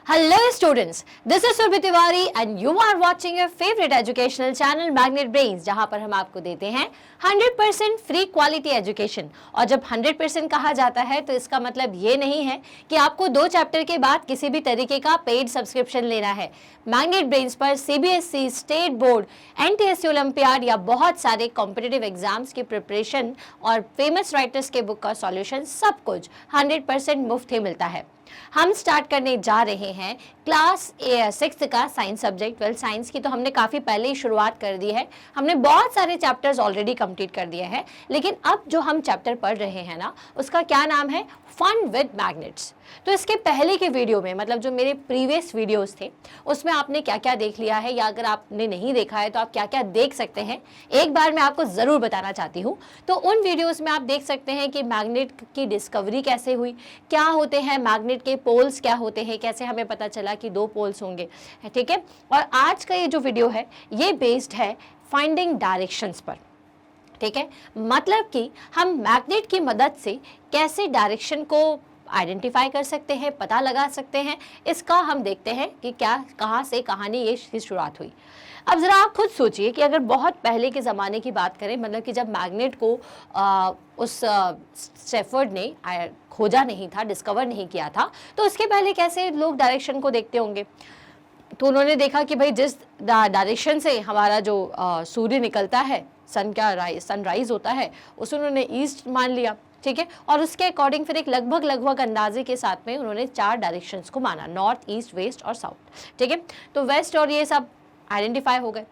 Hello students, this is Surbhi Tiwari and you are watching your favorite educational channel Magnet Brains, जहां पर हम आपको देते हैं 100% फ्री क्वालिटी एजुकेशन। और जब 100% कहा जाता है तो इसका मतलब ये नहीं है कि आपको 2 चैप्टर के बाद किसी भी तरीके का पेड सब्सक्रिप्शन लेना है। मैग्नेट ब्रेन्स पर CBSE, state board, NTSC olympiad या बहुत सारे कॉम्पिटिटिव एग्जाम्स की प्रिपरेशन और फेमस राइटर्स के बुक का सॉल्यूशन सब कुछ 100% मुफ्त ही मिलता है। हम स्टार्ट करने जा रहे हैं क्लास 6 का साइंस सब्जेक्ट। वेल, साइंस की तो हमने काफ़ी पहले ही शुरुआत कर दी है, हमने बहुत सारे चैप्टर्स ऑलरेडी कंप्लीट कर दिए हैं। लेकिन अब जो हम चैप्टर पढ़ रहे हैं ना, उसका क्या नाम है? Fun with magnets. तो इसके पहले के वीडियो में, मतलब जो मेरे प्रीवियस वीडियोस थे, उसमें आपने क्या क्या देख लिया है, या अगर आपने नहीं देखा है तो आप क्या क्या देख सकते हैं, एक बार मैं आपको ज़रूर बताना चाहती हूँ। तो उन वीडियोस में आप देख सकते हैं कि मैग्नेट की डिस्कवरी कैसे हुई, क्या होते हैं मैग्नेट के पोल्स, क्या होते हैं, कैसे हमें पता चला कि 2 पोल्स होंगे, ठीक है। और आज का ये जो वीडियो है ये बेस्ड है फाइंडिंग डायरेक्शंस पर, ठीक है। मतलब कि हम मैग्नेट की मदद से कैसे डायरेक्शन को आइडेंटिफाई कर सकते हैं, पता लगा सकते हैं, इसका हम देखते हैं कि क्या कहाँ से कहानी ये शुरुआत हुई। अब ज़रा आप खुद सोचिए कि अगर बहुत पहले के ज़माने की बात करें, मतलब कि जब मैग्नेट को उस स्टेफर्ड ने खोजा नहीं था, डिस्कवर नहीं किया था, तो उसके पहले कैसे लोग डायरेक्शन को देखते होंगे। तो उन्होंने देखा कि भाई जिस डायरेक्शन से हमारा जो सूर्य निकलता है, सनराइज होता है, उसे उन्होंने ईस्ट मान लिया, ठीक है। और उसके अकॉर्डिंग फिर एक लगभग अंदाजे के साथ में उन्होंने 4 डायरेक्शंस को माना, नॉर्थ, ईस्ट, वेस्ट और साउथ, ठीक है। तो वेस्ट और ये सब आइडेंटिफाई हो गए।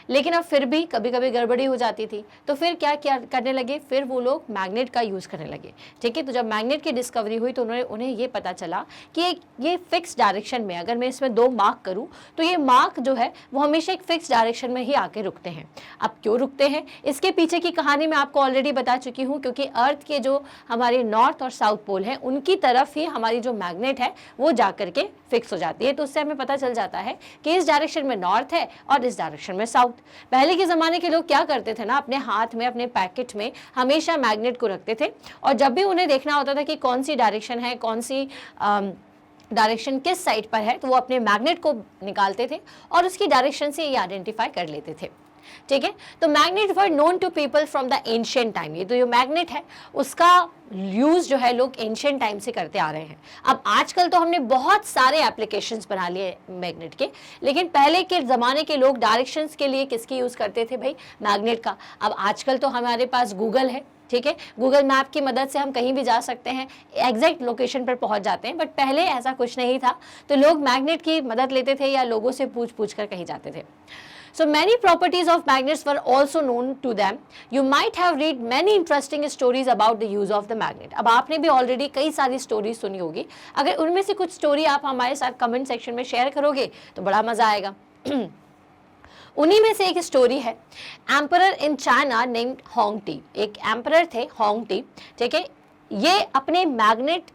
लेकिन अब फिर भी कभी कभी गड़बड़ी हो जाती थी, तो फिर क्या क्या करने लगे, फिर वो लोग मैग्नेट का यूज़ करने लगे, ठीक है। तो जब मैग्नेट की डिस्कवरी हुई तो उन्हें ये पता चला कि ये फिक्स डायरेक्शन में, अगर मैं इसमें 2 मार्क करूं तो ये मार्क जो है वो हमेशा एक फिक्स डायरेक्शन में ही आके रुकते हैं। अब क्यों रुकते हैं, इसके पीछे की कहानी मैं आपको ऑलरेडी बता चुकी हूँ, क्योंकि अर्थ के जो हमारे नॉर्थ और साउथ पोल हैं, उनकी तरफ ही हमारी जो मैग्नेट है वो जा करके फिक्स हो जाती है। तो उससे हमें पता चल जाता है कि इस डायरेक्शन में नॉर्थ है और इस डायरेक्शन में साउथ। पहले के ज़माने के लोग क्या करते थे ना, अपने हाथ में, अपने पैकेट में हमेशा मैग्नेट को रखते थे, और जब भी उन्हें देखना होता था कि कौन सी डायरेक्शन है, कौन सी डायरेक्शन किस साइड पर है, तो वो अपने मैग्नेट को निकालते थे और उसकी डायरेक्शन से ये आइडेंटिफाई कर लेते थे, ठीक है। तो magnet were known to people from the ancient time. ये तो जो मैग्नेट है उसका यूज़ जो है लोग एंशिएंट टाइम से करते आ रहे हैं। अब आजकल तो हमने बहुत सारे एप्लीकेशंस बना लिए मैग्नेट के, लेकिन पहले के ज़माने के लोग डायरेक्शंस के लिए किसकी यूज़ करते थे भाई? मैग्नेट का। अब आजकल तो हमारे पास गूगल है, ठीक है। गूगल मैप की मदद से हम कहीं भी जा सकते हैं, एग्जैक्ट लोकेशन पर पहुंच जाते हैं। बट पहले ऐसा कुछ नहीं था, तो लोग मैग्नेट की मदद लेते थे या लोगों से पूछ कर कहीं जाते थे। So many properties of magnets were also known to them. You might have read many interesting stories about the use of the magnet. अब आपने भी ऑलरेडी कई सारी स्टोरी सुनी होगी। अगर उनमें से कुछ स्टोरी आप हमारे साथ कमेंट सेक्शन में शेयर करोगे तो बड़ा मज़ा आएगा। उन्हीं में से एक स्टोरी है, एम्परर इन चाइना नेम्ड होंगटी। एक एम्परर थे होंगटी, ठीक है। ये अपने मैग्नेट,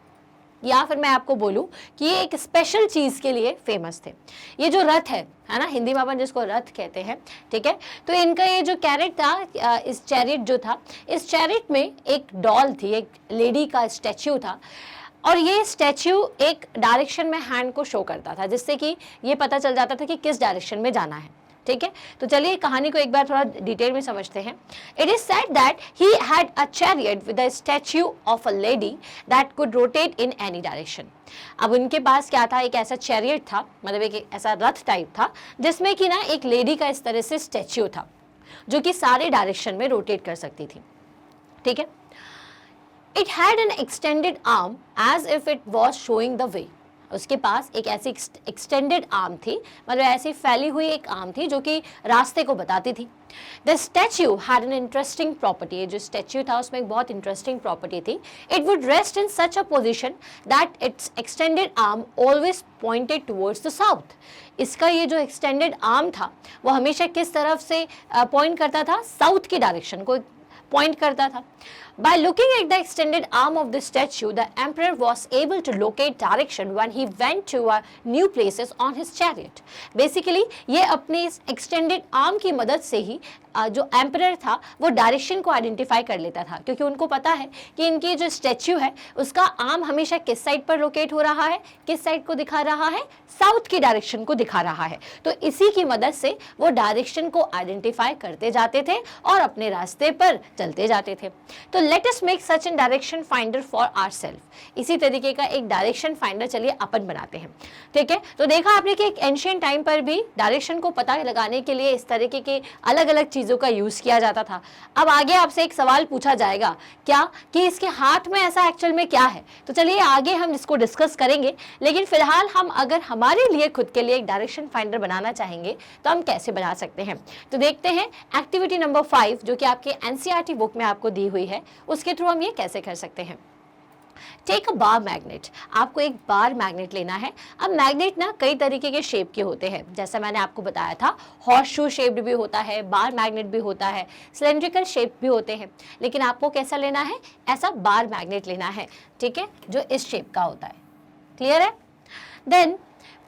या फिर मैं आपको बोलूं कि ये एक स्पेशल चीज़ के लिए फेमस थे। ये जो रथ है ना, हिंदी में अपन जिसको रथ कहते हैं, ठीक है। तो इनका ये जो कैरेट था, इस चैरिट जो था, इस चैरिट में एक डॉल थी, एक लेडी का स्टैच्यू था, और ये स्टैच्यू एक डायरेक्शन में हैंड को शो करता था, जिससे कि ये पता चल जाता था कि किस डायरेक्शन में जाना है, ठीक है। तो चलिए कहानी को एक बार थोड़ा डिटेल में समझते हैं। It is said that he had a chariot with a statue of a lady that could rotate in any direction. अब उनके पास क्या था, एक ऐसा चैरियट था, मतलब एक ऐसा रथ टाइप था, जिसमें कि ना एक लेडी का इस तरह से स्टैच्यू था, जो कि सारे डायरेक्शन में रोटेट कर सकती थी, ठीक है। It had an extended arm as if it was showing the way. उसके पास एक ऐसी एक्सटेंडेड आर्म थी, मतलब ऐसी फैली हुई एक आर्म थी जो कि रास्ते को बताती थी। The statue had an interesting property. जो स्टैच्यू था उसमें एक बहुत इंटरेस्टिंग प्रॉपर्टी थी। It would rest in such a position that it's extended arm always pointed towards the south. इसका ये जो एक्सटेंडेड आर्म था वो हमेशा किस तरफ से पॉइंट करता था? साउथ की डायरेक्शन को पॉइंट करता था। By looking at the extended arm of the statue, the emperor was able to locate direction when he went to new places on his chariot. Basically, ये अपने इस extended arm की मदद से ही जो एम्परर था वो डायरेक्शन को आइडेंटिफाई कर लेता था, क्योंकि उनको पता है कि इनकी जो स्टैच्यू है उसका आर्म हमेशा किस साइड पर लोकेट हो रहा है, किस साइड को दिखा रहा है, साउथ की डायरेक्शन को दिखा रहा है। तो इसी की मदद से वो डायरेक्शन को आइडेंटिफाई करते जाते थे और अपने रास्ते पर चलते जाते थे। तो let us make such an direction finder for ourself. इसी तरीके का एक डायरेक्शन फाइंडर चलिए अपन बनाते हैं, ठीक है। तो देखा आपने कि एक एंशिएंट टाइम पर भी डायरेक्शन को पता लगाने के लिए इस तरीके के अलग अलग चीजों का यूज किया जाता था। अब आगे आपसे एक सवाल पूछा जाएगा क्या कि इसके हाथ में ऐसा एक्चुअल में क्या है, तो चलिए आगे हम इसको डिस्कस करेंगे। लेकिन फिलहाल हम अगर हमारे लिए खुद के लिए एक डायरेक्शन फाइंडर बनाना चाहेंगे तो हम कैसे बना सकते हैं, तो देखते हैं एक्टिविटी नंबर 5 जो कि आपके एनसीईआरटी बुक में आपको दी हुई है, उसके थ्रू हम ये कैसे कर सकते हैं। Take a bar magnet. आपको एक बार मैग्नेट लेना है। अब मैग्नेट ना कई तरीके के शेप के होते हैं, जैसा मैंने आपको बताया था, हॉर्स शू शेप्ड भी होता है, बार मैग्नेट भी होता है, सिलेंड्रिकल शेप भी होते हैं। लेकिन आपको कैसा लेना है, ऐसा बार मैग्नेट लेना है, ठीक है, जो इस शेप का होता है। क्लियर है? Then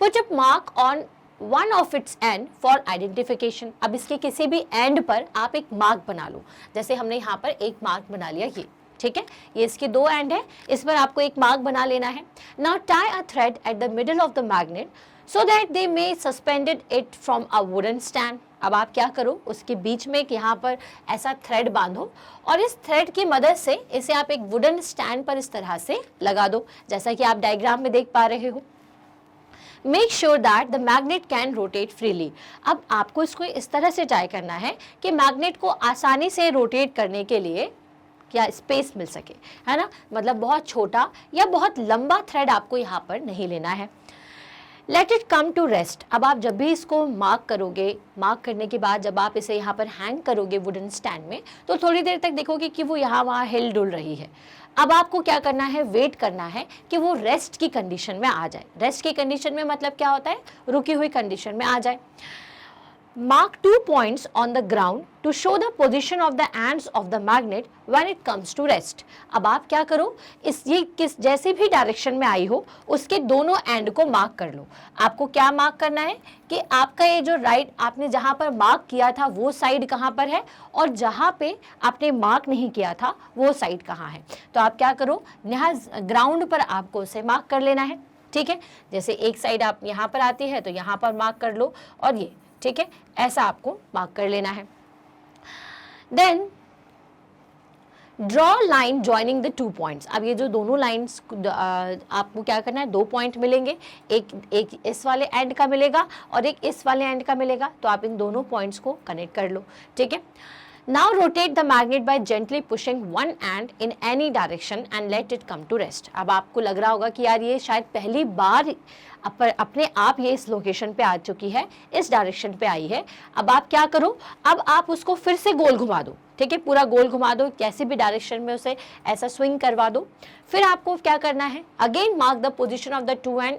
put a mark on one of its end for identification. अब इसके किसी भी एंड पर आप एक मार्क बना लो, जैसे हमने यहाँ पर एक मार्क बना लिया, ये ठीक है, ये इसके 2 एंड है, इस पर आपको एक मार्क बना लेना है। Now tie a thread at the middle of the magnet so that they may suspended it from a wooden stand. अब आप क्या करो, उसके बीच में एक यहाँ पर ऐसा थ्रेड बांधो और इस थ्रेड की मदद से इसे आप एक वुडन स्टैंड पर इस तरह से लगा दो, जैसा कि आप डायग्राम में देख पा रहे हो। Make sure that the magnet can rotate freely. अब आपको इसको इस तरह से टाई करना है कि मैग्नेट को आसानी से रोटेट करने के लिए क्या स्पेस मिल सके, है ना, मतलब बहुत छोटा या बहुत लंबा थ्रेड आपको यहाँ पर नहीं लेना है। Let it come to rest. अब आप जब भी इसको मार्क करोगे, मार्क करने के बाद जब आप इसे यहाँ पर हैंग करोगे वुडन स्टैंड में, तो थोड़ी देर तक देखोगे कि वो यहाँ वहाँ हिल डुल रही है। अब आपको क्या करना है, वेट करना है कि वो रेस्ट की कंडीशन में आ जाए। रेस्ट की कंडीशन में मतलब क्या होता है, रुकी हुई कंडीशन में आ जाए। Mark 2 points on the ground to show the position of the ends of the magnet when it comes to rest. अब आप क्या करो, इस ये किस जैसे भी डायरेक्शन में आई हो उसके दोनों एंड को मार्क कर लो। आपको क्या मार्क करना है कि आपका ये जो राइट आपने जहाँ पर मार्क किया था वो साइड कहाँ पर है और जहाँ पे आपने मार्क नहीं किया था वो साइड कहाँ है। तो आप क्या करो, यहाँ ग्राउंड पर आपको उसे मार्क कर लेना है, ठीक है। जैसे एक साइड आप यहाँ पर आती है तो यहाँ पर मार्क कर लो और ये, ठीक है, ऐसा आपको मार्क कर लेना है। Then draw line joining the 2 points. अब ये जो दोनों लाइंस आपको क्या करना है, 2 पॉइंट मिलेंगे, एक इस वाले एंड का मिलेगा और एक इस वाले एंड का मिलेगा, तो आप इन दोनों पॉइंट्स को कनेक्ट कर लो, ठीक है। Now rotate the magnet by gently pushing one end in any direction and let it come to rest. अब आपको लग रहा होगा कि यार ये शायद पहली बार अपने आप ये इस लोकेशन पे आ चुकी है, इस डायरेक्शन पे आई है। अब आप क्या करो, अब आप उसको फिर से गोल घुमा दो, ठीक है, पूरा गोल घुमा दो, कैसी भी डायरेक्शन में उसे ऐसा स्विंग करवा दो। फिर आपको क्या करना है, again mark the position of the 2 and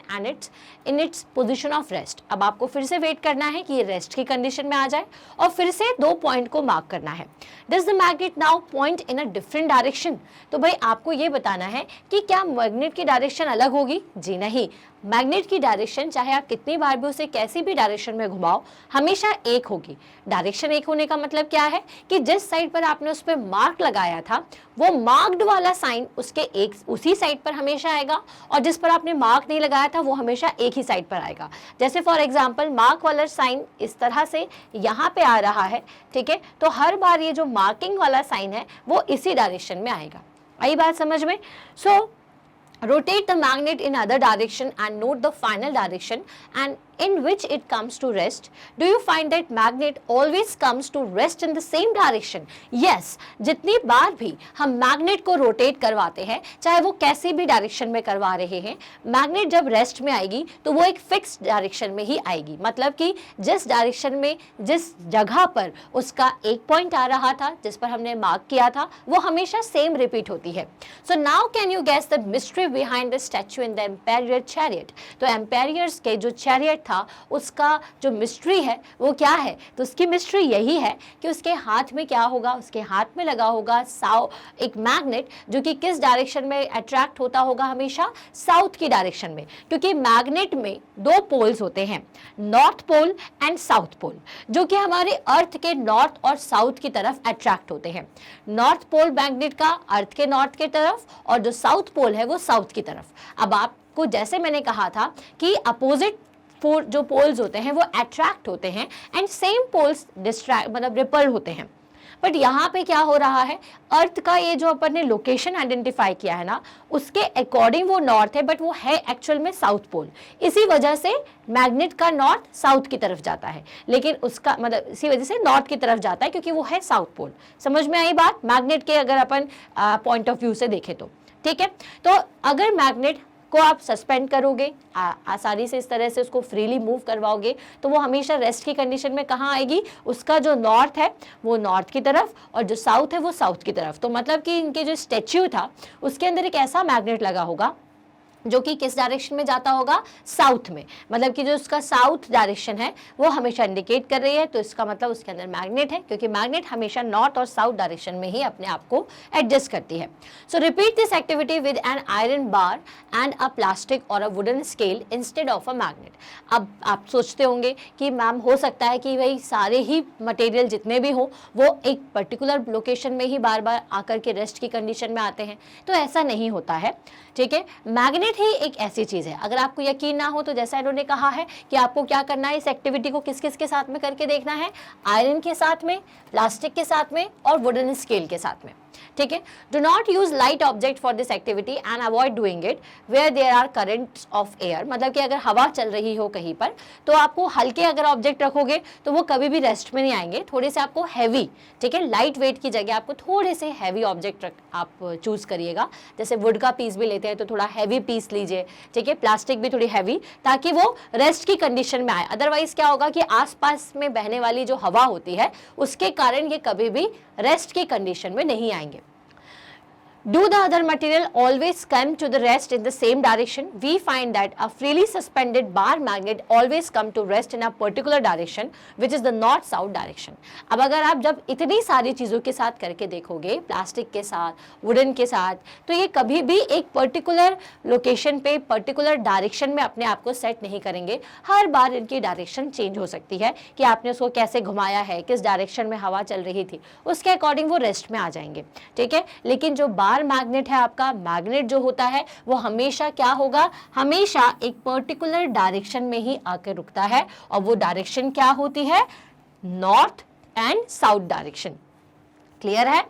and its position of rest. अब आपको फिर से वेट करना है कि ये रेस्ट की कंडीशन में आ जाए और फिर से 2 पॉइंट को मार्क करना है। Does the magnet now point in a different direction. तो भाई आपको ये बताना है कि क्या मैग्नेट की डायरेक्शन अलग होगी? जी नहीं, मैग्नेट की डायरेक्शन चाहे आप कितनी बार भी उसे कैसी भी डायरेक्शन में घुमाओ हमेशा एक होगी। डायरेक्शन एक होने का मतलब क्या है कि जिस साइड पर आपने उस पर मार्क लगाया था वो मार्क्ड वाला साइन उसके एक उसी साइड पर हमेशा आएगा और जिस पर आपने मार्क नहीं लगाया था वो हमेशा एक ही साइड पर आएगा। जैसे फॉर एग्जांपल मार्क वाला साइन इस तरह से यहाँ पे आ रहा है, ठीक है, तो हर बार ये जो मार्किंग वाला साइन है वो इसी डायरेक्शन में आएगा। आई बात समझ में? सो rotate the magnet in other direction and note the final direction and in which it comes to rest. Do you find that magnet always comes to rest in the same direction? Yes, जितनी बार भी हम magnet को rotate करवाते हैं चाहे वो कैसी भी डायरेक्शन में करवा रहे हैं, मैग्नेट जब रेस्ट में आएगी तो वो एक फिक्स डायरेक्शन में ही आएगी। मतलब कि जिस डायरेक्शन में जिस जगह पर उसका एक पॉइंट आ रहा था जिस पर हमने मार्क किया था वो हमेशा सेम रिपीट होती है। So now can you guess the mystery behind the statue in the emperor chariot. तो एम्पेरियर्स के जो चैरियट था उसका जो मिस्ट्री है वो क्या है, तो उसकी मिस्ट्री यही है कि उसके हाथ में क्या होगा, उसके हाथ में लगा होगा एक मैग्नेट जो कि किस डायरेक्शन में अट्रैक्ट होता होगा, हमेशा साउथ की डायरेक्शन में, क्योंकि मैग्नेट में दो पोल्स होते हैं, north pole and south pole, जो कि हमारे अर्थ के नॉर्थ और साउथ की तरफ अट्रैक्ट होते हैं। नॉर्थ पोल मैग्नेट का अर्थ के नॉर्थ की तरफ और जो साउथ पोल है वो साउथ की तरफ। अब आपको जैसे मैंने कहा था कि अपोजिट जो पोल्स होते हैं वो अट्रैक्ट होते हैं एंड सेम पोल्स डिस्ट्रैक्ट मतलब रिपल होते हैं। बट यहाँ पे क्या हो रहा है, अर्थ का ये जो अपन ने लोकेशन आइडेंटिफाई किया है ना, उसके अकॉर्डिंग वो नॉर्थ है, बट वो है एक्चुअल में साउथ पोल। इसी वजह से मैग्नेट का नॉर्थ साउथ की तरफ जाता है, लेकिन उसका मतलब इसी वजह से नॉर्थ की तरफ जाता है क्योंकि वो है साउथ पोल। समझ में आई बात, मैग्नेट के अगर अपन पॉइंट ऑफ व्यू से देखें तो। ठीक है, तो अगर मैग्नेट को आप सस्पेंड करोगे, आसानी से इस तरह से उसको फ्रीली मूव करवाओगे, तो वो हमेशा रेस्ट की कंडीशन में कहाँ आएगी, उसका जो नॉर्थ है वो नॉर्थ की तरफ और जो साउथ है वो साउथ की तरफ। तो मतलब कि इनके जो स्टैच्यू था उसके अंदर एक ऐसा मैग्नेट लगा होगा जो कि किस डायरेक्शन में जाता होगा, साउथ में, मतलब कि जो उसका साउथ डायरेक्शन है वो हमेशा इंडिकेट कर रही है, तो इसका मतलब उसके अंदर मैग्नेट है, क्योंकि मैग्नेट हमेशा नॉर्थ और साउथ डायरेक्शन में ही अपने आप को एडजस्ट करती है। So repeat this activity with an iron bar and a plastic और a wooden scale instead of a magnet. अब आप सोचते होंगे कि मैम हो सकता है कि भाई सारे ही मटेरियल जितने भी हों वो एक पर्टिकुलर लोकेशन में ही बार बार आकर के रेस्ट की कंडीशन में आते हैं, तो ऐसा नहीं होता है। ठीक है, मैग्नेट ही एक ऐसी चीज है, अगर आपको यकीन ना हो तो जैसा इन्होंने कहा है कि आपको क्या करना है, इस एक्टिविटी को किस किस के साथ में करके देखना है, आयरन के साथ में, प्लास्टिक के साथ में और वुडन स्केल के साथ में। ठीक है, do not use light object for this activity and avoid doing it where there are currents of air. मतलब कि अगर हवा चल रही हो कहीं पर तो आपको हल्के अगर ऑब्जेक्ट रखोगे तो वो कभी भी रेस्ट में नहीं आएंगे, थोड़े से आपको हैवी, ठीक है, लाइट वेट की जगह आपको थोड़े से हैवी ऑब्जेक्ट आप चूज करिएगा। जैसे वुड का पीस भी लेते हैं तो थोड़ा हैवी पीस लीजिए, ठीक है, प्लास्टिक भी थोड़ी हैवी, ताकि वो रेस्ट की कंडीशन में आए। अदरवाइज क्या होगा कि आसपास में बहने वाली जो हवा होती है उसके कारण ये कभी भी रेस्ट की कंडीशन में नहीं आएंगे। Do the other material always come to the rest in the same direction? We find that a freely suspended bar magnet always come to rest in a particular direction, which is the north-south direction. अब अगर आप जब इतनी सारी चीज़ों के साथ करके देखोगे, प्लास्टिक के साथ, वुडन के साथ, तो ये कभी भी एक पर्टिकुलर लोकेशन पे, पर्टिकुलर डायरेक्शन में अपने आप को सेट नहीं करेंगे। हर बार इनकी डायरेक्शन चेंज हो सकती है कि आपने उसको कैसे घुमाया है, किस डायरेक्शन में हवा चल रही थी, उसके अकॉर्डिंग वो रेस्ट में आ जाएंगे। ठीक है, लेकिन जो बार मैग्नेट है, आपका मैग्नेट जो होता है वो हमेशा क्या होगा, हमेशा एक पर्टिकुलर डायरेक्शन में ही आकर रुकता है, और वो डायरेक्शन क्या होती है, north and south direction. Clear है?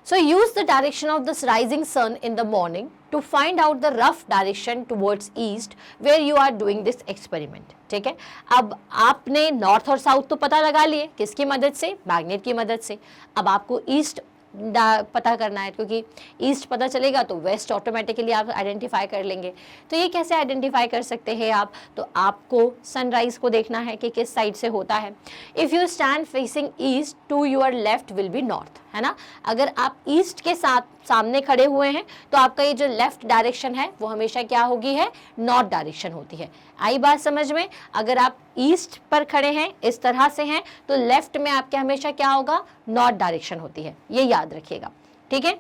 So use the direction of this rising sun in the morning to find out the rough direction towards east where you are doing this experiment. ठीक है, अब आपने north और south तो पता लगा लिए, किसकी मदद से, मैग्नेट की मदद से। अब आपको ईस्ट पता करना है, क्योंकि ईस्ट पता चलेगा तो वेस्ट ऑटोमेटिकली आप आइडेंटिफाई कर लेंगे। तो ये कैसे आइडेंटिफाई कर सकते हैं आप, तो आपको सनराइज को देखना है कि किस साइड से होता है। If you stand facing east to your left will be north, है ना। अगर आप ईस्ट के साथ सामने खड़े हुए हैं तो आपका ये जो लेफ्ट डायरेक्शन है वो हमेशा क्या होगी है, नॉर्थ डायरेक्शन होती है। आई बात समझ में? अगर आप ईस्ट पर खड़े हैं, इस तरह से हैं, तो लेफ्ट में आपके हमेशा क्या होगा, नॉर्थ डायरेक्शन होती है, ये याद रखिएगा। ठीक है,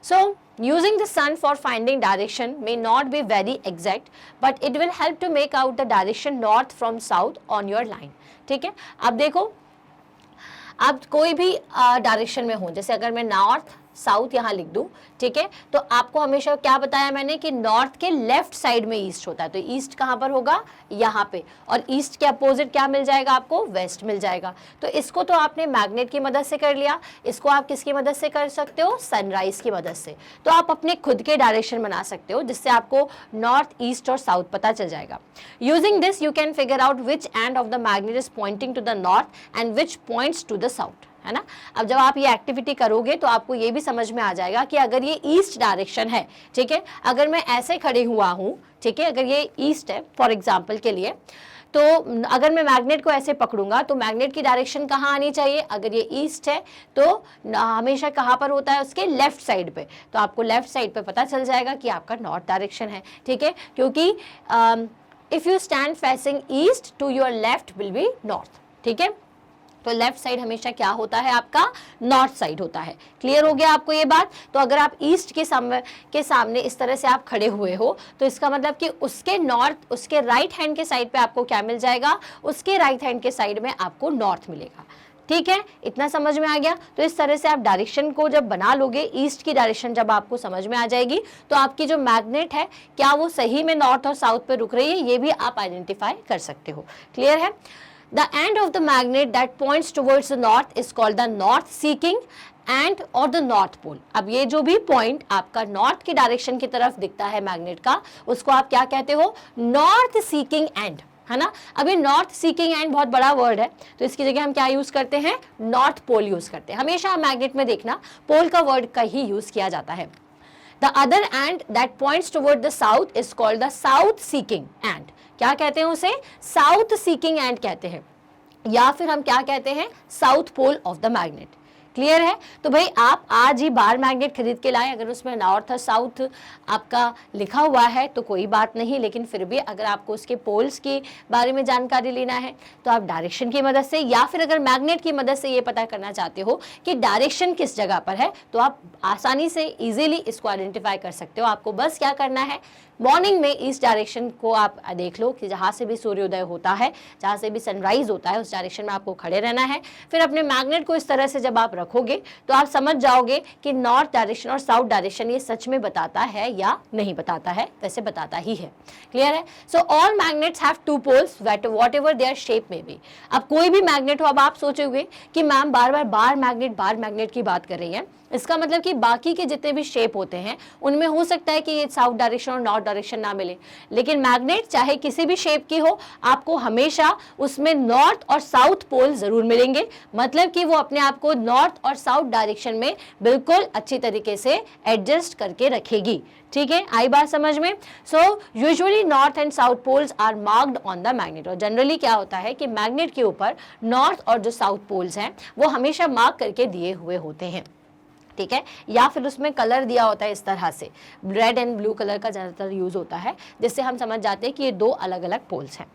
सो using the sun for finding direction may not be very exact, but it will help to make out the direction north from south on your line. ठीक है, अब देखो, आप कोई भी डायरेक्शन में हो, जैसे अगर मैं नॉर्थ साउथ यहाँ लिख दूँ, ठीक है, तो आपको हमेशा क्या बताया मैंने कि नॉर्थ के लेफ्ट साइड में ईस्ट होता है, तो ईस्ट कहाँ पर होगा, यहाँ पे, और ईस्ट के अपोजिट क्या मिल जाएगा आपको, वेस्ट मिल जाएगा। तो इसको तो आपने मैग्नेट की मदद से कर लिया, इसको आप किसकी मदद से कर सकते हो, सनराइज की मदद से। तो आप अपने खुद के डायरेक्शन बना सकते हो, जिससे आपको नॉर्थ, ईस्ट और साउथ पता चल जाएगा। Using this you can figure out which end of the magnet is pointing to the north and which points to the south, है ना। अब जब आप ये एक्टिविटी करोगे तो आपको ये भी समझ में आ जाएगा कि अगर ये ईस्ट डायरेक्शन है, ठीक है, अगर मैं ऐसे खड़े हुआ हूँ, ठीक है, अगर ये ईस्ट है फॉर एग्जांपल के लिए, तो अगर मैं मैग्नेट को ऐसे पकड़ूंगा तो मैग्नेट की डायरेक्शन कहाँ आनी चाहिए, अगर ये ईस्ट है तो हमेशा कहाँ पर होता है, उसके लेफ्ट साइड पे। तो आपको लेफ्ट साइड पे पता चल जाएगा कि आपका नॉर्थ डायरेक्शन है, ठीक है, क्योंकि if you stand facing east to your left will be north. ठीक है, तो लेफ्ट साइड हमेशा क्या होता है आपका, नॉर्थ साइड होता है। क्लियर हो गया आपको ये बात। तो अगर आप ईस्ट के सामने इस तरह से आप खड़े हुए हो तो इसका मतलब कि उसके नॉर्थ, उसके राइट हैंड के साइड पे आपको क्या मिल जाएगा, उसके राइट हैंड के साइड में आपको नॉर्थ मिलेगा। ठीक है, इतना समझ में आ गया। तो इस तरह से आप डायरेक्शन को जब बना लोगे, ईस्ट की डायरेक्शन जब आपको समझ में आ जाएगी तो आपकी जो मैग्नेट है क्या वो सही में नॉर्थ और साउथ पे रुक रही है, ये भी आप आइडेंटिफाई कर सकते हो। क्लियर है। The end of the magnet that points towards the north is called the north seeking and or the north pole। अब ये जो भी पॉइंट आपका नॉर्थ की डायरेक्शन की तरफ दिखता है मैग्नेट का, उसको आप क्या कहते हो, नॉर्थ सीकिंग एंड, है ना। अब ये नॉर्थ सीकिंग एंड बहुत बड़ा वर्ड है, तो इसकी जगह हम क्या यूज करते हैं, नॉर्थ पोल यूज करते हैं। हमेशा मैग्नेट में देखना पोल का वर्ड का ही यूज किया जाता है। The other end that points toward the south is called the south seeking and। क्या कहते हैं उसे, साउथ सीकिंग एंड कहते हैं, या फिर हम क्या कहते हैं, south pole of the magnet. Clear है। तो भाई आप आज ही बार मैग्नेट खरीद के लाए, अगर उसमें नॉर्थ और साउथ आपका लिखा हुआ है तो कोई बात नहीं, लेकिन फिर भी अगर आपको उसके पोल्स के बारे में जानकारी लेना है तो आप डायरेक्शन की मदद से, या फिर अगर मैग्नेट की मदद से ये पता करना चाहते हो कि डायरेक्शन किस जगह पर है, तो आप आसानी से इजीली इसको आइडेंटिफाई कर सकते हो। आपको बस क्या करना है, मॉर्निंग में इस डायरेक्शन को आप देख लो कि जहाँ से भी सूर्योदय होता है, जहाँ से भी सनराइज होता है, उस डायरेक्शन में आपको खड़े रहना है। फिर अपने मैग्नेट को इस तरह से जब आप रखोगे तो आप समझ जाओगे कि नॉर्थ डायरेक्शन और साउथ डायरेक्शन ये सच में बताता है या नहीं बताता है, वैसे बताता ही है। क्लियर है। So all magnets have two poles whatever their shape में बी। अब कोई भी मैग्नेट हो, अब आप सोचोगे कि मैम बार बार बार मैग्नेट की बात कर रही है, इसका मतलब कि बाकी के जितने भी शेप होते हैं उनमें हो सकता है कि ये साउथ डायरेक्शन और नॉर्थ डायरेक्शन ना मिले, लेकिन मैग्नेट चाहे किसी भी शेप की हो, आपको हमेशा उसमें नॉर्थ और साउथ पोल जरूर मिलेंगे। मतलब कि वो अपने आप को नॉर्थ और साउथ डायरेक्शन में बिल्कुल अच्छी तरीके से एडजस्ट करके रखेगी। ठीक है, आई बात समझ में। So usually north and south poles are marked on the magnet. और जनरली क्या होता है कि मैग्नेट के ऊपर नॉर्थ और जो साउथ पोल्स हैं वो हमेशा मार्क करके दिए हुए होते हैं। ठीक है, या फिर उसमें कलर दिया होता है इस तरह से, रेड एंड ब्लू कलर का ज्यादातर यूज होता है, जिससे हम समझ जाते हैं कि ये दो अलग अलग पोल्स हैं।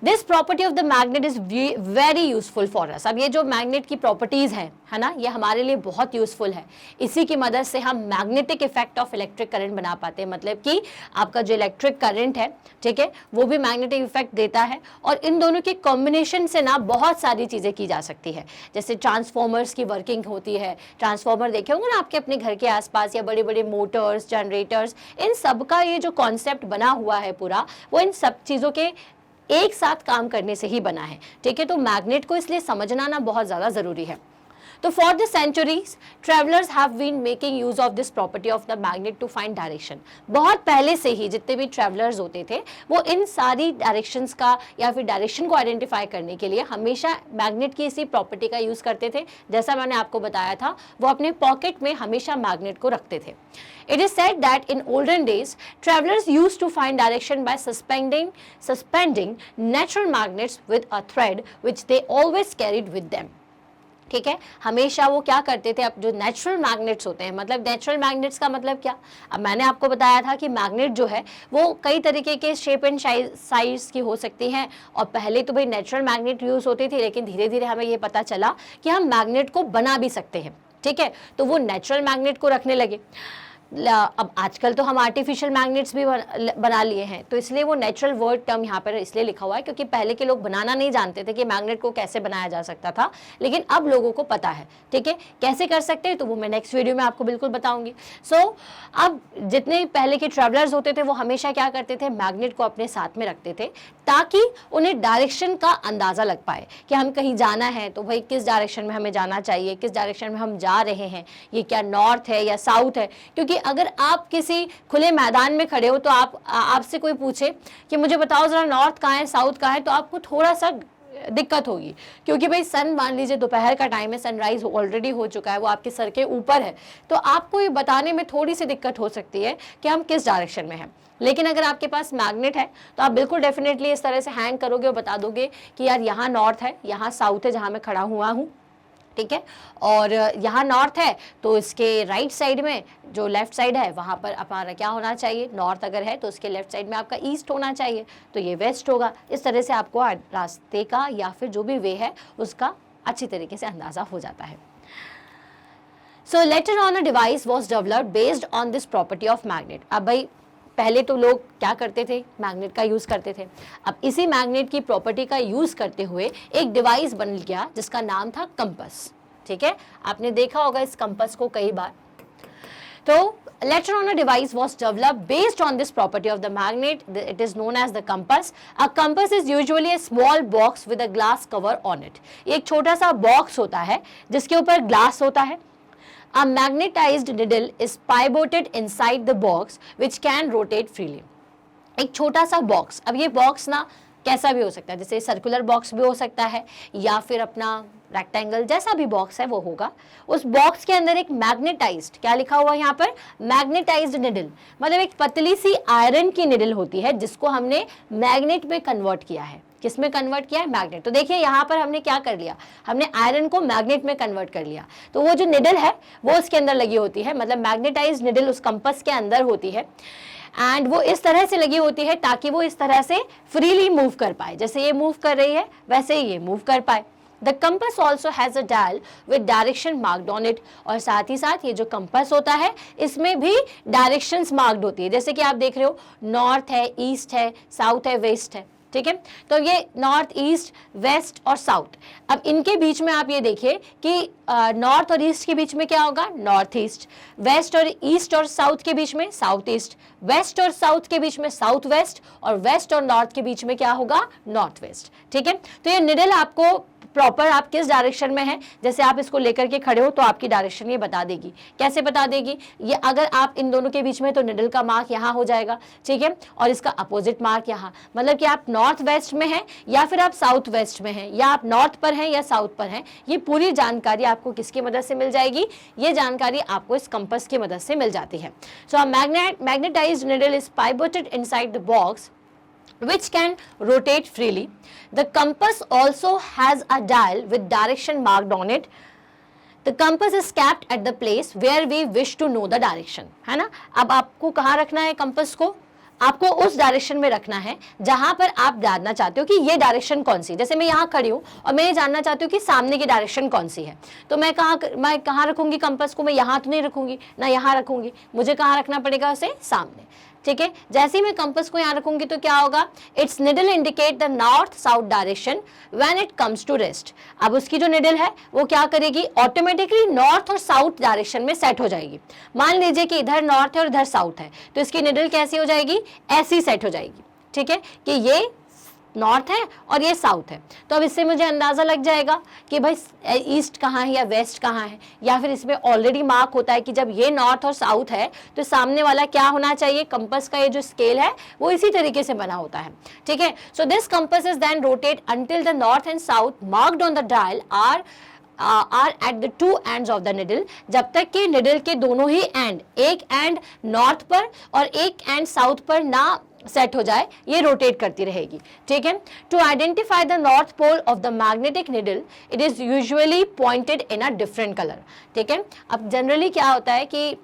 This property of the magnet is very useful for us. अब ये जो मैग्नेट की प्रॉपर्टीज है ना, ये हमारे लिए बहुत यूजफुल है। इसी की मदद से हम magnetic effect of electric current बना पाते हैं। मतलब कि आपका जो इलेक्ट्रिक करंट है, ठीक है, वो भी मैग्नेटिक इफेक्ट देता है। और इन दोनों के कॉम्बिनेशन से ना बहुत सारी चीजें की जा सकती है। जैसे ट्रांसफॉर्मर्स की वर्किंग होती है, ट्रांसफॉर्मर देखे होंगे ना आपके अपने घर के आसपास, या बड़े बड़े मोटर्स, जनरेटर्स, इन सब का ये जो कॉन्सेप्ट बना हुआ है पूरा, वो इन सब चीजों के एक साथ काम करने से ही बना है। ठीक है, तो मैग्नेट को इसलिए समझना ना बहुत ज्यादा जरूरी है। तो for the centuries travellers have been making use of this property of the magnet to find direction. बहुत पहले से ही जितने भी ट्रेवलर्स होते थे वो इन सारी डायरेक्शंस का या फिर डायरेक्शन को आइडेंटिफाई करने के लिए हमेशा मैग्नेट की इसी प्रॉपर्टी का यूज करते थे। जैसा मैंने आपको बताया था, वो अपने पॉकेट में हमेशा मैग्नेट को रखते थे। It is said that in olden days, travelers used to find direction by suspending natural magnets with a thread which they always carried with them. ठीक है, हमेशा वो क्या करते थे, अब जो नेचुरल मैग्नेट्स होते हैं, मतलब नेचुरल मैग्नेट्स का मतलब क्या, अब मैंने आपको बताया था कि मैग्नेट जो है वो कई तरीके के शेप एंड साइज की हो सकती हैं। और पहले तो भाई नेचुरल मैग्नेट यूज होती थी, लेकिन धीरे धीरे हमें ये पता चला कि हम मैग्नेट को बना भी सकते हैं। ठीक है, तो वो नेचुरल मैग्नेट को रखने लगे। अब आजकल तो हम आर्टिफिशियल मैग्नेट्स भी बना लिए हैं, तो इसलिए वो नेचुरल वर्ड टर्म यहाँ पर इसलिए लिखा हुआ है क्योंकि पहले के लोग बनाना नहीं जानते थे कि मैग्नेट को कैसे बनाया जा सकता था, लेकिन अब लोगों को पता है। ठीक है, कैसे कर सकते हैं तो वो मैं नेक्स्ट वीडियो में आपको बिल्कुल बताऊंगी। सो अब जितने पहले के ट्रैवलर्स होते थे वो हमेशा क्या करते थे, मैग्नेट को अपने साथ में रखते थे ताकि उन्हें डायरेक्शन का अंदाजा लग पाए कि हम कहीं जाना है तो भाई किस डायरेक्शन में हमें जाना चाहिए, किस डायरेक्शन में हम जा रहे हैं, ये क्या नॉर्थ है या साउथ है। क्योंकि अगर आप किसी खुले मैदान में खड़े हो तो आपसे कोई पूछे कि मुझे बताओ जरा नॉर्थ कहाँ है, साउथ कहाँ है, तो आपको थोड़ा सा दिक्कत होगी, क्योंकि भाई सन, मान लीजिए दोपहर का टाइम है, सनराइज ऑलरेडी हो चुका है, वो आपके सर के ऊपर है, तो आपको ये बताने में थोड़ी सी दिक्कत हो सकती है कि हम किस डायरेक्शन में हैं। लेकिन अगर आपके पास मैग्नेट है तो आप बिल्कुल डेफिनेटली इस तरह से हैंग करोगे और बता दोगे कि यार यहाँ नॉर्थ है, यहाँ साउथ है जहाँ मैं खड़ा हुआ हूँ, ठीक है। और यहाँ नॉर्थ है तो इसके राइट साइड में जो लेफ्ट साइड है वहाँ पर हमारा क्या होना चाहिए, नॉर्थ अगर है तो उसके लेफ्ट साइड में आपका ईस्ट होना चाहिए, तो ये वेस्ट होगा। इस तरह से आपको रास्ते का या फिर जो भी वे है उसका अच्छी तरीके से अंदाज़ा हो जाता है। So later on a device was developed based on this property of magnet। अब भाई पहले तो लोग क्या करते थे, मैग्नेट का यूज़ करते थे। अब इसी मैग्नेट की प्रॉपर्टी का यूज़ करते हुए एक डिवाइस बन गया जिसका नाम था कंपास, ठीक है। आपने देखा होगा इस कंपास को कई बार। तो later on a device was developed based on this property of the magnet. It is known as the compass. A compass is usually a small box with a glass cover on it। एक छोटा सा box होता है जिसके ऊपर glass होता है। A magnetized needle is pivoted inside the box which can rotate freely। एक छोटा सा बॉक्स, अब ये बॉक्स ना कैसा भी हो सकता है, जैसे सर्कुलर बॉक्स भी हो सकता है या फिर अपना रेक्टेंगल जैसा भी बॉक्स है वो होगा। उस बॉक्स के अंदर एक मैग्नेटाइज्ड, क्या लिखा हुआ है यहाँ पर, मैग्नेटाइज्ड निडल, मतलब एक पतली सी आयरन की निडल होती है जिसको हमने मैग्नेट में कन्वर्ट किया है। किसमें कन्वर्ट किया है, मैग्नेट। तो देखिए यहाँ पर हमने क्या कर लिया, हमने आयरन को मैग्नेट में कन्वर्ट कर लिया। तो वो जो निडल है वो उसके अंदर लगी होती है, मतलब मैग्नेटाइज्ड निडल उस कंपास के अंदर होती है एंड वो इस तरह से लगी होती है ताकि वो इस तरह से फ्रीली मूव कर पाए, जैसे ये मूव कर रही है वैसे ही ये मूव कर पाए। The compass also has a dial with direction marked on it. और साथ ही साथ ये जो कंपास होता है इसमें भी डायरेक्शंस मार्क्ड होती है, जैसे कि आप देख रहे हो नॉर्थ है, ईस्ट है, साउथ है, वेस्ट है, ठीक है। तो ये नॉर्थ, ईस्ट, वेस्ट और साउथ। अब इनके बीच में आप ये देखिए कि नॉर्थ और ईस्ट के बीच में क्या होगा, नॉर्थ ईस्ट। वेस्ट और ईस्ट और साउथ के बीच में साउथ ईस्ट। वेस्ट और साउथ के बीच में साउथ वेस्ट। और वेस्ट और नॉर्थ के बीच में क्या होगा, नॉर्थ वेस्ट, ठीक है। तो ये निडल आपको प्रॉपर आप किस डायरेक्शन में है, जैसे आप इसको लेकर के खड़े हो तो आपकी डायरेक्शन ये बता देगी। कैसे बता देगी, ये अगर आप इन दोनों के बीच में तो निडल का मार्क यहाँ हो जाएगा, ठीक है, और इसका अपोजिट मार्क यहाँ, मतलब कि आप नॉर्थ वेस्ट में हैं या फिर आप साउथ वेस्ट में हैं या आप नॉर्थ पर हैं या साउथ पर हैं। ये पूरी जानकारी आपको किसकी मदद से मिल जाएगी, ये जानकारी आपको इस कंपास की मदद से मिल जाती है। So a magnetised needle is pivoted inside the box which can rotate freely. The compass also has a dial with direction marked on it. The compass is kept at the place where we wish to know the direction, है ना। अब आपको कहाँ रखना है compass को, आपको उस डायरेक्शन में रखना है जहां पर आप जानना चाहते हो कि ये डायरेक्शन कौन सी। जैसे मैं यहाँ खड़ी हूँ और मैं ये जानना चाहती हूँ कि सामने की डायरेक्शन कौन सी है, तो मैं कहाँ रखूंगी कंपास को, मैं यहाँ तो नहीं रखूंगी ना, यहाँ रखूंगी, मुझे कहाँ रखना पड़ेगा, उसे सामने, ठीक है। जैसे ही मैं कंपास को यहाँ रखूंगी तो क्या होगा, its needle indicate the north south direction when it comes to rest. अब उसकी जो निडल है वो क्या करेगी, ऑटोमेटिकली नॉर्थ और साउथ डायरेक्शन में सेट हो जाएगी। मान लीजिए कि इधर नॉर्थ है और इधर साउथ है, तो इसकी निडल कैसी हो जाएगी, ऐसी सेट हो जाएगी, ठीक है, कि ये नॉर्थ है और ये साउथ है। तो अब इससे मुझे अंदाज़ा लग जाएगा कि भाई ईस्ट कहाँ है या वेस्ट कहाँ है, या फिर इसमें ऑलरेडी मार्क होता है कि जब ये नॉर्थ और साउथ है तो सामने वाला क्या होना चाहिए। कंपास का ये जो स्केल है वो इसी तरीके से बना होता है, ठीक है। So this compass is then rotate until the north and south marked on the dial are at the two ends of the needle, जब तक कि निडल के दोनों ही एंड, एक एंड नॉर्थ पर और एक एंड साउथ पर ना सेट हो जाए, ये रोटेट करती रहेगी, ठीक है। To identify the north pole of the magnetic needle it is usually pointed in a different colour, ठीक है। अब जनरली क्या होता है कि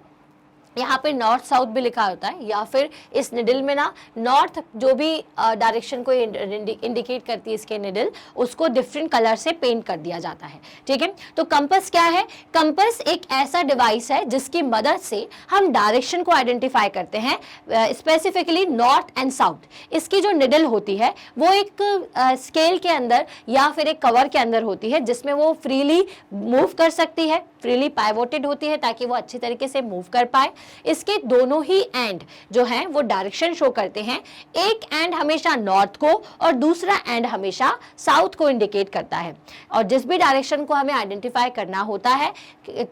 यहाँ पे नॉर्थ साउथ भी लिखा होता है, या फिर इस निडल में ना नॉर्थ जो भी डायरेक्शन को इंडिकेट करती है इसके निडल, उसको डिफरेंट कलर से पेंट कर दिया जाता है, ठीक है। तो कंपास क्या है, कंपास एक ऐसा डिवाइस है जिसकी मदद से हम डायरेक्शन को आइडेंटिफाई करते हैं, स्पेसिफिकली नॉर्थ एंड साउथ। इसकी जो निडल होती है वो एक स्केल के अंदर या फिर एक कवर के अंदर होती है जिसमें वो फ्रीली मूव कर सकती है, फ्रीली पाइवोटेड होती है ताकि वो अच्छी तरीके से मूव कर पाए। इसके दोनों ही एंड जो हैं वो डायरेक्शन शो करते हैं, एक एंड हमेशा नॉर्थ को और दूसरा एंड हमेशा साउथ को इंडिकेट करता है। और जिस भी डायरेक्शन को हमें आइडेंटिफाई करना होता है,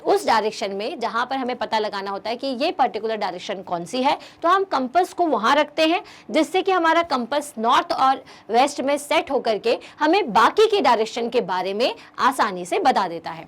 उस डायरेक्शन में जहां पर हमें पता लगाना होता है कि ये पर्टिकुलर डायरेक्शन कौन सी है, तो हम कंपास को वहां रखते हैं जिससे कि हमारा कंपास नॉर्थ और वेस्ट में सेट होकर के हमें बाकी के डायरेक्शन के बारे में आसानी से बता देता है।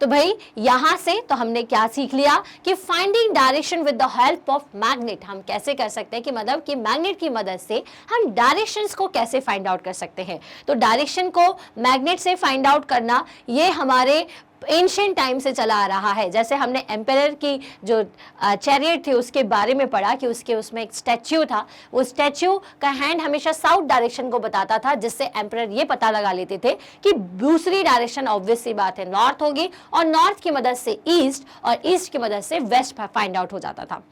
तो भाई यहां से तो हमने क्या सीख लिया कि finding direction with the help of magnet हम कैसे कर सकते हैं, कि मतलब कि मैग्नेट की मदद से हम डायरेक्शंस को कैसे फाइंड आउट कर सकते हैं। तो डायरेक्शन को मैग्नेट से फाइंड आउट करना ये हमारे एंशिएंट टाइम से चला आ रहा है। जैसे हमने एम्परर की जो चैरियट थी उसके बारे में पढ़ा कि उसमें एक स्टैच्यू था, वो स्टैच्यू का हैंड हमेशा साउथ डायरेक्शन को बताता था, जिससे एम्परर ये पता लगा लेते थे कि दूसरी डायरेक्शन ऑब्वियस सी बात है नॉर्थ होगी, और नॉर्थ की मदद से ईस्ट और ईस्ट की मदद से वेस्ट फाइंड आउट हो जाता था।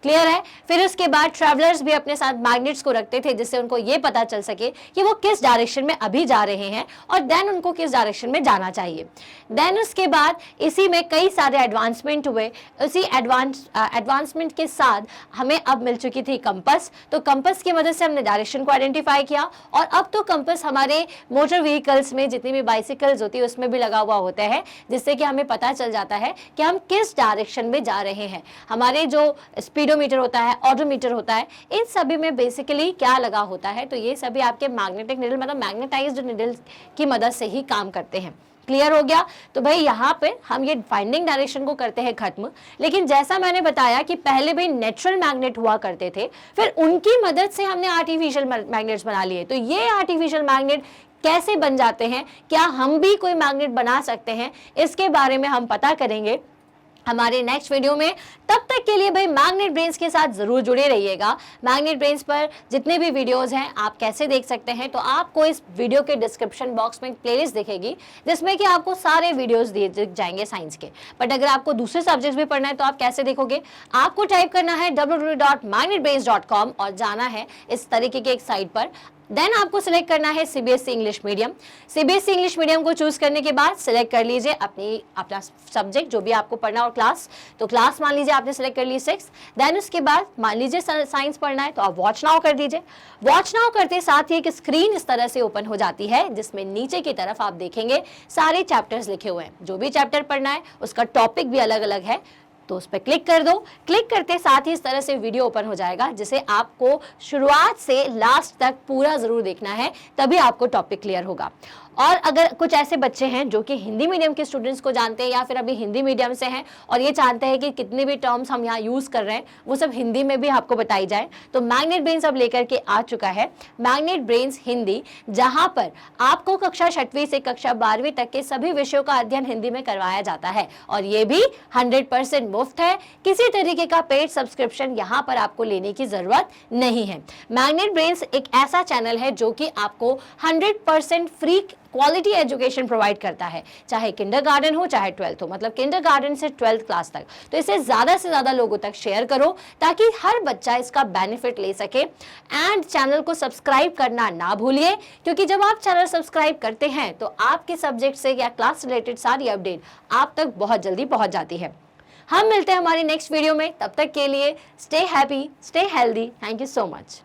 क्लियर है। फिर उसके बाद ट्रैवलर्स भी अपने साथ मैग्नेट्स को रखते थे, जिससे उनको ये पता चल सके कि वो किस डायरेक्शन में अभी जा रहे हैं और देन उनको किस डायरेक्शन में जाना चाहिए। देन उसके बाद इसी में कई सारे एडवांसमेंट हुए। उसी एडवांसमेंट के साथ हमें अब मिल चुकी थी कंपास। तो कंपास की मदद से हमने डायरेक्शन को आइडेंटिफाई किया, और अब तो कंपास हमारे मोटर व्हीकल्स में जितनी भी बाइसिकल्स होती है उसमें भी लगा हुआ होता है, जिससे कि हमें पता चल जाता है कि हम किस डायरेक्शन में जा रहे हैं। हमारे जो स्पीडोमीटर होता है, ऑडोमीटर होता है, इन सभी में बेसिकली क्या लगा होता है, तो ये सभी आपके मैग्नेटिक निडल मतलब मैग्नेटाइज्ड निडल की मदद से ही काम करते हैं। क्लियर हो गया। तो भाई यहाँ पे हम ये फाइंडिंग डायरेक्शन को करते हैं खत्म, लेकिन जैसा मैंने बताया कि पहले भी नेचुरल मैग्नेट हुआ करते थे, फिर उनकी मदद से हमने आर्टिफिशियल मैग्नेट्स बना लिए। तो ये आर्टिफिशियल मैग्नेट कैसे बन जाते हैं, क्या हम भी कोई मैग्नेट बना सकते हैं, इसके बारे में हम पता करेंगे हमारे नेक्स्ट वीडियो में। तब तक के लिए भाई मैग्नेट ब्रेन्स के साथ जरूर जुड़े रहिएगा। मैग्नेट ब्रेन्स पर जितने भी वीडियोस हैं आप कैसे देख सकते हैं, तो आपको इस वीडियो के डिस्क्रिप्शन बॉक्स में एक प्लेलिस्ट दिखेगी, जिसमें कि आपको सारे वीडियोस दिख जाएंगे साइंस के। बट अगर आपको दूसरे सब्जेक्ट्स भी पढ़ना है तो आप कैसे देखोगे, आपको टाइप करना है www.magnetbrains.com और जाना है इस तरीके के एक साइट पर। देन आपको सिलेक्ट करना है CBSE English medium. CBSE English medium को चूज करने के बाद सिलेक्ट कर लीजिए अपना सब्जेक्ट जो भी आपको पढ़ना हो, क्लास। तो क्लास मान लीजिए आपने सिलेक्ट कर ली 6। देन उसके बाद मान लीजिए साइंस पढ़ना है तो आप वॉच नाउ कर दीजिए। वॉच नाउ करते साथ ही एक स्क्रीन इस तरह से ओपन हो जाती है, जिसमें नीचे की तरफ आप देखेंगे सारे चैप्टर्स लिखे हुए हैं। जो भी चैप्टर पढ़ना है उसका टॉपिक भी अलग अलग है, तो उस पर क्लिक कर दो। क्लिक करते साथ ही इस तरह से वीडियो ओपन हो जाएगा, जिसे आपको शुरुआत से लास्ट तक पूरा जरूर देखना है, तभी आपको टॉपिक क्लियर होगा। और अगर कुछ ऐसे बच्चे हैं जो कि हिंदी मीडियम के स्टूडेंट्स को जानते हैं या फिर अभी हिंदी मीडियम से हैं और ये चाहते हैं कि कितने भी टर्म्स हम यहाँ यूज कर रहे हैं वो सब हिंदी में भी आपको बताई जाए, तो मैग्नेट ब्रेन्स अब लेकर के आ चुका है मैग्नेट ब्रेन्स हिंदी, जहां पर आपको कक्षा 6वीं से कक्षा 12वीं तक के सभी विषयों का अध्ययन हिंदी में करवाया जाता है, और ये भी 100% मुफ्त है। किसी तरीके का पेड सब्सक्रिप्शन यहाँ पर आपको लेने की जरूरत नहीं है। मैग्नेट ब्रेन्स एक ऐसा चैनल है जो कि आपको 100% फ्री क्वालिटी एजुकेशन प्रोवाइड करता है, चाहे किंडरगार्टन हो चाहे 12th हो, मतलब किंडरगार्टन से 12th क्लास तक। तो इसे ज्यादा से ज्यादा लोगों तक शेयर करो ताकि हर बच्चा इसका बेनिफिट ले सके। एंड चैनल को सब्सक्राइब करना ना भूलिए, क्योंकि जब आप चैनल सब्सक्राइब करते हैं तो आपके सब्जेक्ट से या क्लास रिलेटेड सारी अपडेट आप तक बहुत जल्दी पहुंच जाती है। हम मिलते हैं हमारी नेक्स्ट वीडियो में, तब तक के लिए stay happy, stay healthy. Thank you so much.